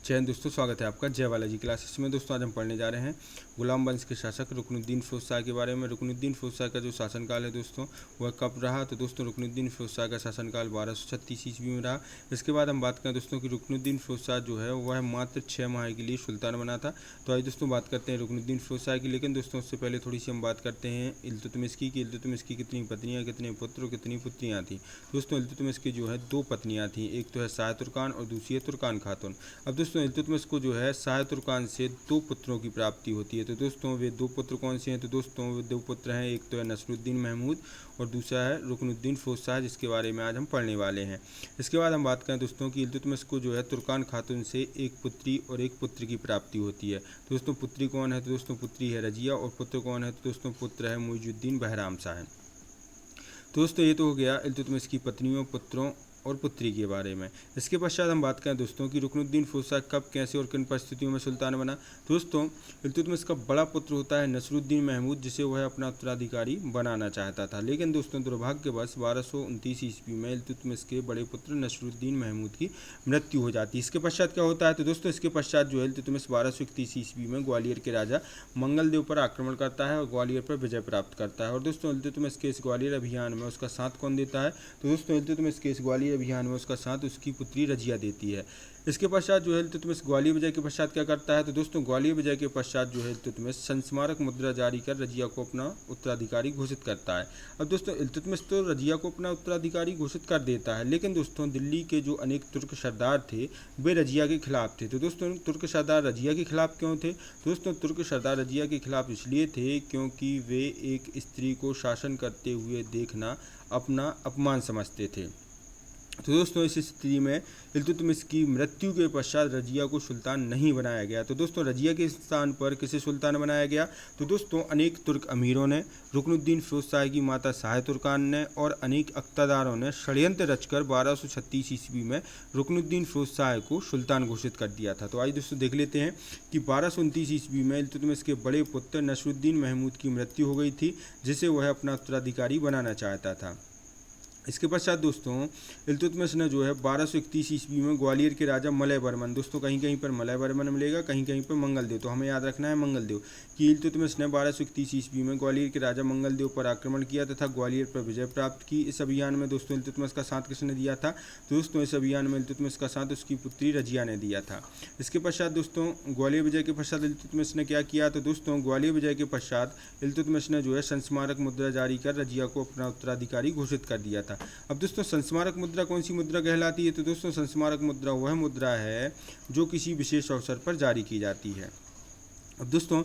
जय हिंद दोस्तों, स्वागत है आपका जय बालाजी क्लासेस में। दोस्तों आज हम पढ़ने जा रहे हैं गुलाम वंश के शासक रुकनुद्दीन फिरोज शाह के बारे में। रुकनुद्दीन फिरोज शाह का जो शासनकाल है दोस्तों वह कब रहा, तो दोस्तों रुकनुद्दीन फिरोज शाह का शासनकाल 1236 ईस्वी में रहा। इसके बाद हम बात करें दोस्तों कि रुकनुद्दीन फिरोज शाह जो है वह मात्र 6 माह के लिए सुल्तान बना था। तो आज दोस्तों बात करते हैं रुकनुद्दीन फिरोज शाह की। लेकिन दोस्तों उससे पहले थोड़ी सी हम बात करते हैं इल्तुतमिश की। इल्तुतमिश की कितनी पत्नियाँ, कितने पुत्र और कितनी पुत्रियाँ थीं। दोस्तों इल्तुतमिश की जो है 2 पत्नियाँ थीं, एक तो है शाह तुर्कान और दूसरी है तुर्कान खातून। अब दोस्तों इल्तुतमिश को जो है शाह तुर्कान से 2 पुत्रों की प्राप्ति होती है। तो दोस्तों वे 2 पुत्र कौन से हैं, तो दोस्तों वे 2 पुत्र हैं, एक तो है नसरुद्दीन महमूद और दूसरा है रुकनुद्दीन फिरोज शाह, जिसके बारे में आज हम पढ़ने वाले हैं। इसके बाद हम बात करें दोस्तों कि इल्तुतमिश को जो है तुर्कान खातून से 1 पुत्री और 1 पुत्र की प्राप्ति होती है। दोस्तों पुत्री कौन है, तो दोस्तों पुत्री है रजिया और पुत्र कौन है, तो दोस्तों पुत्र है मुइजुद्दीन बहराम शाह। तो दोस्तों ये तो हो गया इल्तुतमिश की पत्नियों, पुत्रों और पुत्री के बारे में। इसके पश्चात हम बात करें दोस्तों कि रुकनुद्दीन फिरोज शाह कब, कैसे और किन परिस्थितियों में सुल्तान बना। दोस्तों इल्तुतमिश का बड़ा पुत्र होता है नसरुद्दीन महमूद, जिसे वह अपना उत्तराधिकारी बनाना चाहता था। लेकिन दोस्तों दुर्भाग्यवश 1229 ईस्वी में इल्तुतमिश के बड़े पुत्र नसरुद्दीन महमूद की मृत्यु हो जाती है। इसके पश्चात क्या होता है, तो दोस्तों इसके पश्चात जो है इल्तुतमिश 1231 ईस्वी में ग्वालियर के राजा मंगलदेव पर आक्रमण करता है और ग्वालियर पर विजय प्राप्त करता है। और दोस्तों इल्तुतमिश के इस ग्वालियर अभियान में उसका साथ कौन देता है, तो दोस्तों इल्तुतमिश के इस ग्वालियर अभियान में उसका साथ उसकी पुत्री रजिया देती है। इसके पश्चात जो है इल्तुतमिश ग्वालियर विजय के पश्चात क्या करता है, तो दोस्तों ग्वालियर विजय के पश्चात जो है इल्तुतमिश संस्मारक मुद्रा जारी कर रजिया को अपना उत्तराधिकारी घोषित करता है। अब दोस्तों इल्तुतमिश तो रजिया को अपना उत्तराधिकारी घोषित कर देता है, लेकिन दोस्तों दिल्ली के जो अनेक तुर्क सरदार थे वे रजिया के खिलाफ थे। तो दोस्तों तुर्क सरदार रजिया के खिलाफ क्यों थे, तो दोस्तों तुर्क सरदार रजिया के खिलाफ इसलिए थे क्योंकि वे एक स्त्री को शासन करते हुए देखना अपना अपमान समझते थे। तो दोस्तों इस स्थिति में इल्तुतमिश की मृत्यु के पश्चात रजिया को सुल्तान नहीं बनाया गया। तो दोस्तों रजिया के स्थान पर किसे सुल्तान बनाया गया, तो दोस्तों अनेक तुर्क अमीरों ने, रुकनुद्दीन फिरोज शाह की माता शाह तुर्कान ने और अनेक अख्तादारों ने षड्यंत्र रचकर 1236 ईस्वी में रुकनुद्दीन फिरोज शाह को सुल्तान घोषित कर दिया था। तो आइए दोस्तों देख लेते हैं कि 1229 ईस्वी में इल्तुतमिश के बड़े पुत्र नसरुद्दीन महमूद की मृत्यु हो गई थी, जिसे वह अपना उत्तराधिकारी बनाना चाहता था। इसके पश्चात दोस्तों इल्तुतमिश ने जो है 1231 ईस्वी में ग्वालियर के राजा मलय बर्मन, दोस्तों कहीं कहीं पर मलय बर्मन मिलेगा, कहीं कहीं पर मंगलदेव, तो हमें याद रखना है मंगलदेव, कि इल्तुतमिश ने 1231 ईस्वी में ग्वालियर के राजा मंगलदेव पर आक्रमण किया तथा ग्वालियर पर विजय प्राप्त की। इस अभियान में दोस्तों इल्तुतमिश का साथ किसने दिया था, तो दोस्तों इस अभियान में इल्तुतमिश का साथ उसकी पुत्री रजिया ने दिया था। इसके पश्चात दोस्तों ग्वालियर विजय के पश्चात इल्तुतमिश ने क्या किया, तो दोस्तों ग्वालियर विजय के पश्चात इल्तुतमिश ने जो है संस्मारक मुद्रा जारी कर रजिया को अपना उत्तराधिकारी घोषित कर दिया था। अब दोस्तों संस्मारक मुद्रा कौन सी मुद्रा कहलाती है, तो दोस्तों संस्मारक मुद्रा वह मुद्रा है जो किसी विशेष अवसर पर जारी की जाती है। अब दोस्तों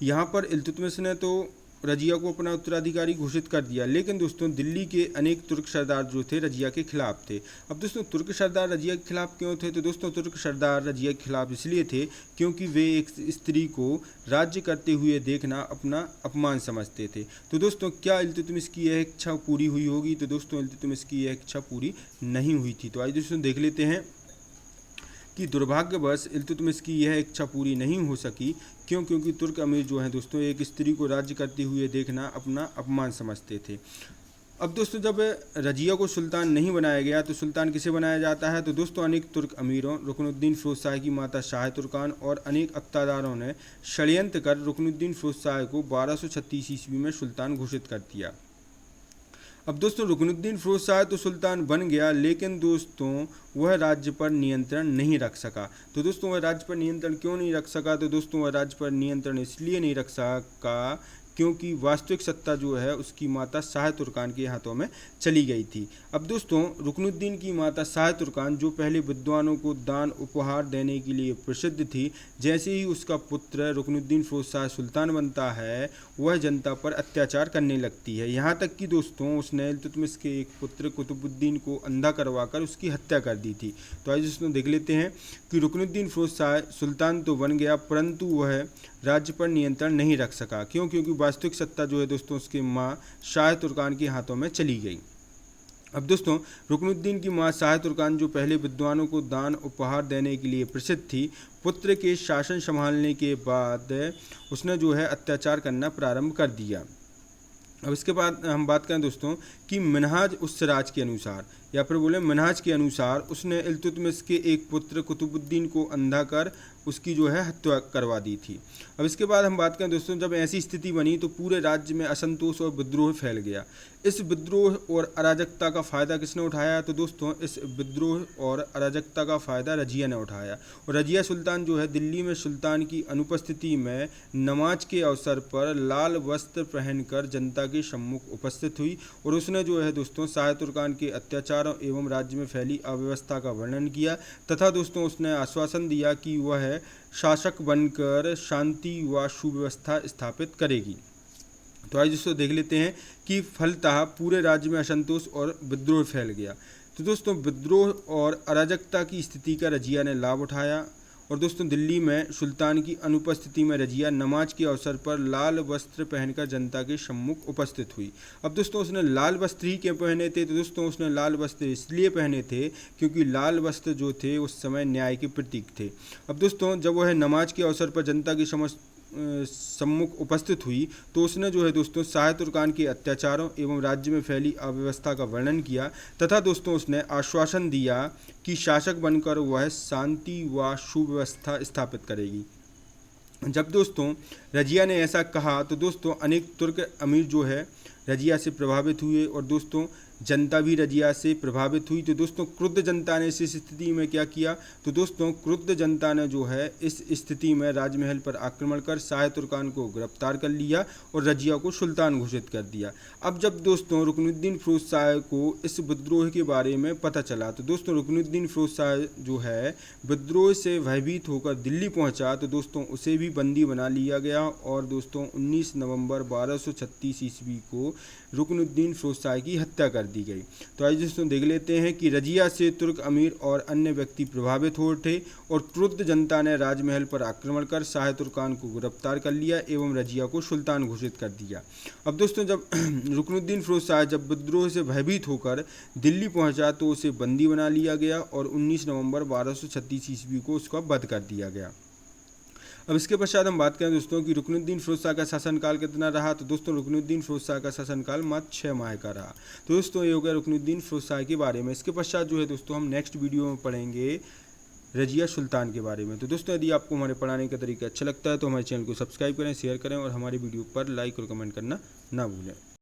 यहाँ पर इल्तुतमिश ने तो रजिया को अपना उत्तराधिकारी घोषित कर दिया, लेकिन दोस्तों दिल्ली के अनेक तुर्क सरदार जो थे रजिया के खिलाफ थे। अब दोस्तों तुर्क सरदार रजिया के खिलाफ क्यों थे, तो दोस्तों तुर्क सरदार रजिया के खिलाफ इसलिए थे क्योंकि वे एक स्त्री को राज्य करते हुए देखना अपना अपमान समझते थे। तो दोस्तों क्या इल्तुतमिश की यह इच्छा पूरी हुई होगी, तो दोस्तों इल्तुतमिश की यह इच्छा पूरी नहीं हुई थी। तो आइए दोस्तों देख लेते हैं कि दुर्भाग्यवश इल्तुतमिश की यह इच्छा पूरी नहीं हो सकी। क्यों, क्योंकि तुर्क अमीर जो हैं दोस्तों एक स्त्री को राज्य करते हुए देखना अपना अपमान समझते थे। अब दोस्तों जब रजिया को सुल्तान नहीं बनाया गया तो सुल्तान किसे बनाया जाता है, तो दोस्तों अनेक तुर्क अमीरों, रुकनुद्दीन फिरोज शाह की माता शाह तुर्कान और अनेक अख्तादारों ने षड्यंत्र कर रुकनुद्दीन फिरोज शाह को 1236 ईस्वी में सुल्तान घोषित कर दिया। अब दोस्तों रुकनुद्दीन फिरोज शाह तो सुल्तान बन गया, लेकिन दोस्तों वह राज्य पर नियंत्रण नहीं रख सका। तो दोस्तों वह राज्य पर नियंत्रण क्यों नहीं रख सका, तो दोस्तों वह राज्य पर नियंत्रण इसलिए नहीं रख सका क्योंकि वास्तविक सत्ता जो है उसकी माता शाह तुर्कान के हाथों में चली गई थी। अब दोस्तों रुकनुद्दीन की माता शाह तुर्कान जो पहले विद्वानों को दान उपहार देने के लिए प्रसिद्ध थी, जैसे ही उसका पुत्र रुकनुद्दीन फिरोज शाह सुल्तान बनता है वह जनता पर अत्याचार करने लगती है। यहाँ तक कि दोस्तों उसने इल्तुतमिश के एक पुत्र कुतुबुद्दीन को अंधा करवाकर उसकी हत्या कर दी थी। तो आइए दोस्तों देख लेते हैं कि रुकनुद्दीन फिरोज शाह सुल्तान तो बन गया परंतु वह राज्य पर नियंत्रण नहीं रख सका। क्यों, क्योंकि वास्तविक सत्ता जो है दोस्तों उसके माँ शाह तुर्कान के हाथों में चली गई। अब दोस्तों रुकनुद्दीन की माँ शाह तुर्कान जो पहले विद्वानों को दान उपहार देने के लिए प्रसिद्ध थी, पुत्र के शासन संभालने के बाद उसने जो है अत्याचार करना प्रारंभ कर दिया। अब इसके बाद हम बात करें दोस्तों कि मिनहाज उस राज के अनुसार या फिर बोले मिन्हाज के अनुसार उसने इल्तुतमिश के एक पुत्र कुतुबुद्दीन को अंधा कर उसकी जो है हत्या करवा दी थी। अब इसके बाद हम बात करें दोस्तों, जब ऐसी स्थिति बनी तो पूरे राज्य में असंतोष और विद्रोह फैल गया। इस विद्रोह और अराजकता का फ़ायदा किसने उठाया? तो दोस्तों इस विद्रोह और अराजकता का फ़ायदा रजिया ने उठाया। और रजिया सुल्तान जो है दिल्ली में सुल्तान की अनुपस्थिति में नमाज के अवसर पर लाल वस्त्र पहनकर जनता के सम्मुख उपस्थित हुई और उसने जो है दोस्तों शाह तुर्कान के अत्याचारों एवं राज्य में फैली अव्यवस्था का वर्णन किया तथा दोस्तों उसने आश्वासन दिया कि वह शासक बनकर शांति व सुव्यवस्था स्थापित करेगी। तो आज दोस्तों देख लेते हैं कि फलतः पूरे राज्य में असंतोष और विद्रोह फैल गया। तो दोस्तों विद्रोह और अराजकता की स्थिति का रजिया ने लाभ उठाया और दोस्तों दिल्ली में सुल्तान की अनुपस्थिति में रजिया नमाज के अवसर पर लाल वस्त्र पहनकर जनता के सम्मुख उपस्थित हुई। अब दोस्तों उसने लाल वस्त्र ही क्यों पहने थे? तो दोस्तों उसने लाल वस्त्र इसलिए पहने थे क्योंकि लाल वस्त्र जो थे उस समय न्याय के प्रतीक थे। अब दोस्तों जब वह नमाज के अवसर पर जनता की सम्मुख उपस्थित हुई तो उसने जो है दोस्तों शाह तुर्कान के अत्याचारों एवं राज्य में फैली अव्यवस्था का वर्णन किया तथा दोस्तों उसने आश्वासन दिया कि शासक बनकर वह शांति व सुव्यवस्था स्थापित करेगी। जब दोस्तों रजिया ने ऐसा कहा तो दोस्तों अनेक तुर्क अमीर जो है रजिया से प्रभावित हुए और दोस्तों जनता भी रजिया से प्रभावित हुई। तो दोस्तों क्रुद्ध जनता ने इस स्थिति में क्या किया? तो दोस्तों क्रुद्ध जनता ने जो है इस स्थिति में राजमहल पर आक्रमण कर शाह तुर्कान को गिरफ्तार कर लिया और रजिया को सुल्तान घोषित कर दिया। अब जब दोस्तों रुकनुद्दीन फिरोज शाह को इस विद्रोह के बारे में पता चला तो दोस्तों रुकनुद्दीन फिरोज शाह जो है विद्रोह से भयभीत होकर दिल्ली पहुंचा तो दोस्तों उसे भी बंदी बना लिया गया और दोस्तों 19 नवंबर 1236 ईस्वी को रुकनुद्दीन फिरोज शाह की हत्या कर दी गई। तो आज दोस्तों देख लेते हैं कि रजिया से तुर्क अमीर और अन्य व्यक्ति प्रभावित हो उठे और क्रुद्ध जनता ने राजमहल पर आक्रमण कर शाह तुर्कान को गिरफ्तार कर लिया एवं रजिया को सुल्तान घोषित कर दिया। अब दोस्तों जब रुकनुद्दीन फिरोज शाह जब विद्रोह से भयभीत होकर दिल्ली पहुंचा तो उसे बंदी बना लिया गया और 19 नवंबर 1236 ईस्वी को उसका वध कर दिया गया। अब इसके पश्चात हम बात करें दोस्तों कि रुकनुद्दीन फिरोज शाह का शासनकाल कितना रहा। तो दोस्तों रुकनुद्दीन फिरोज शाह का शासनकाल मात्र 6 माह का रहा। तो दोस्तों ये हो गया रुकनुद्दीन फिरोज शाह के बारे में। इसके पश्चात जो है दोस्तों हम नेक्स्ट वीडियो में पढ़ेंगे रजिया सुल्तान के बारे में। तो दोस्तों यदि आपको हमारे पढ़ाने का तरीका अच्छा लगता है तो हमारे चैनल को सब्सक्राइब करें, शेयर करें और हमारी वीडियो पर लाइक और कमेंट करना ना भूलें।